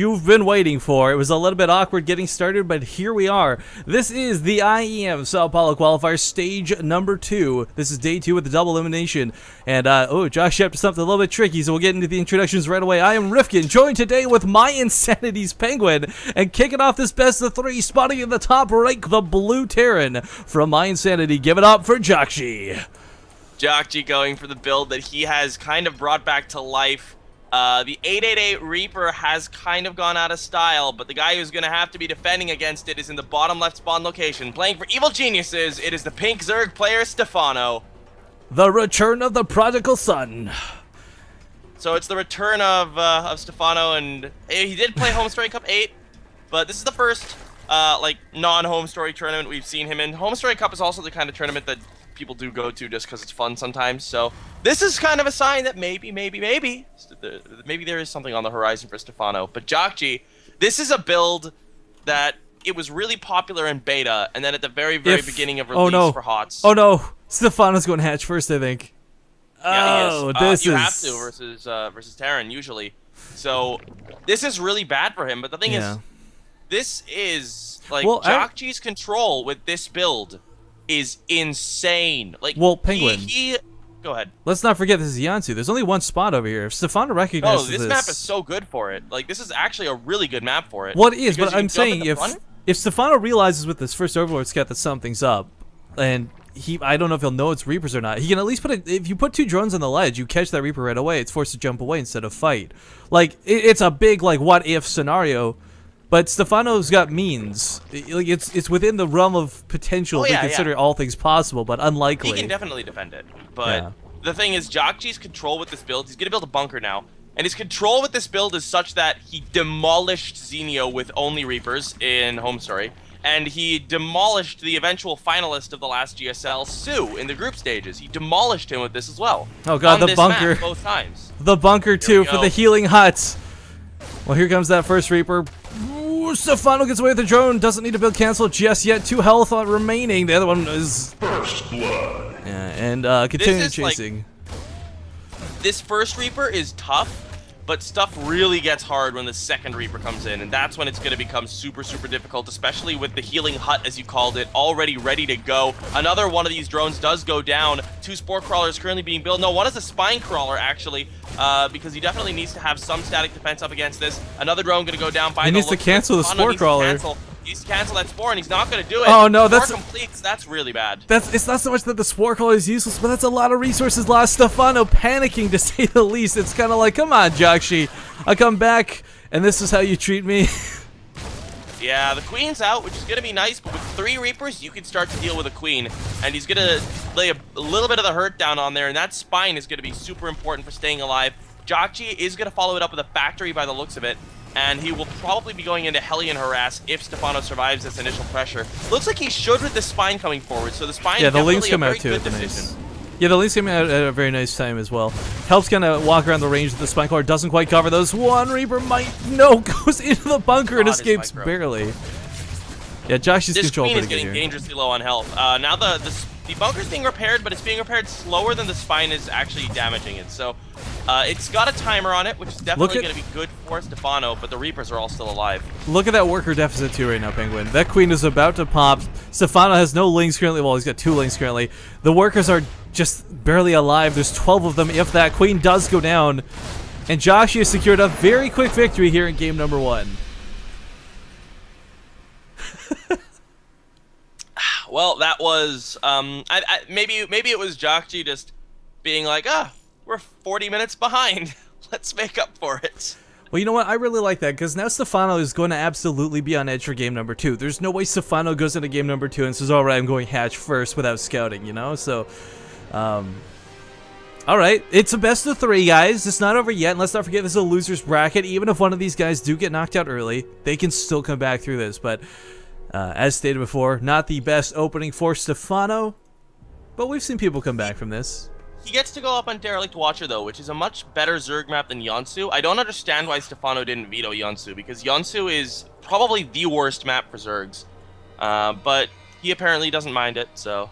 You've been waiting for. It was a little bit awkward getting started, but here we are. This is the IEM Sao Paulo Qualifiers stage number 2. This is day 2 with the double elimination. And, Josh up to something a little bit tricky, so we'll get into the introductions right away. I am Rifkin, joined today with my Insanity's Penguin, and kicking off this best of 3, spotting in the top right, the Blue Terran. From my Insanity, give it up for Jjakji. Jjakji going for the build that he has kind of brought back to life. The 888 Reaper has kind of gone out of style, but the guy who's going to have to be defending against it is in the bottom left spawn location. Playing for Evil Geniuses, it is the pink Zerg player, Stephano. The return of the prodigal son. So it's the return of Stephano, and he did play Home Story Cup 8, but this is the first, non-Home Story tournament we've seen him in. Home Story Cup is also the kind of tournament that people do go to just because it's fun sometimes, so this is kind of a sign that maybe there is something on the horizon for Stephano. But Jjakji, this is a build that it was really popular in beta, and then at the very beginning of release for HOTS. Oh no, Stephano's going hatch first, I think. Yeah, oh, he is. This you is... have to versus Terran usually. So this is really bad for him, but the thing is, this is like Jjakji's control with this build is insane. Like, well, Penguin, go ahead. Let's not forget this is Yansu. There's only one spot over here. If Stephano recognizes this map is so good for it. Like, this is actually a really good map for it. What is? But I'm saying if Stephano realizes with this first Overlord scout that something's up, and I don't know if he'll know it's Reapers or not. He can at least put if you put 2 drones on the ledge, you catch that Reaper right away. It's forced to jump away instead of fight. Like, it's a big like what if scenario. But Stephano's got means. Like, it's within the realm of potential to consider all things possible, but unlikely. He can definitely defend it. But the thing is, Jjakji's control with this build, he's going to build a bunker now. And his control with this build is such that he demolished Xenio with only Reapers in Home Story. And he demolished the eventual finalist of the last GSL, Sue, in the group stages. He demolished him with this as well. Oh god, the bunker. Map both times. The bunker too, for the healing huts. Well, here comes that first Reaper. Ooh, Stephano gets away with the drone. Doesn't need to build cancel just yet. 2 health remaining. The other one is first blood. Yeah, and continuing chasing. This first Reaper is tough, but stuff really gets hard when the second Reaper comes in, and that's when it's going to become super difficult, especially with the healing hut, as you called it, already ready to go. Another one of these drones does go down. 2 Spore Crawlers currently being built. No, one is a Spine Crawler, actually, because he definitely needs to have some static defense up against this. Another drone going to go down by he needs to cancel the Spore Crawler. He needs to cancel that Spore, and he's not going to do it. Oh no, that's completes. That's really bad. It's not so much that the Spore Crawler is useless, but that's a lot of resources lost. Stephano panicking, to say the least. It's kind of like, come on, Jjakji, I come back, and this is how you treat me. Yeah, the Queen's out, which is going to be nice, but with 3 Reapers, you can start to deal with a Queen. And he's going to lay a little bit of the hurt down on there, and that Spine is going to be super important for staying alive. Jjakji is going to follow it up with a Factory by the looks of it, and he will probably be going into Hellion Harass if Stephano survives this initial pressure. Looks like he should with the Spine coming forward, so the Spine is definitely a very good decision. Yeah, the Link's coming out at a very nice time as well. Helps kind of walk around the range that the Spine Crawler doesn't quite cover those. One Reaper goes into the bunker and escapes barely. Yeah, Josh's control pretty good here. This Queen is getting dangerously low on health. Now the bunker's being repaired, but it's being repaired slower than the Spine is actually damaging it. So it's got a timer on it, which is definitely going to be good for Stephano, but the Reapers are all still alive. Look at that worker deficit too right now, Penguin. That Queen is about to pop. Stephano has no links currently. Well, he's got 2 links currently. The workers are just barely alive. There's 12 of them if that Queen does go down. And Jjakji has secured a very quick victory here in game number 1. Well, that was maybe it was Jjakji just being like, we're 40 minutes behind. Let's make up for it. Well, you know what? I really like that, because now Stephano is going to absolutely be on edge for game number 2. There's no way Stephano goes into game number 2 and says, all right, I'm going hatch first without scouting, you know? So, all right. It's a best of 3, guys. It's not over yet. And let's not forget this is a loser's bracket. Even if one of these guys do get knocked out early, they can still come back through this. But as stated before, not the best opening for Stephano, but we've seen people come back from this. He gets to go up on Derelict Watcher, though, which is a much better Zerg map than Yansu. I don't understand why Stephano didn't veto Yansu, because Yansu is probably the worst map for Zergs. But he apparently doesn't mind it, so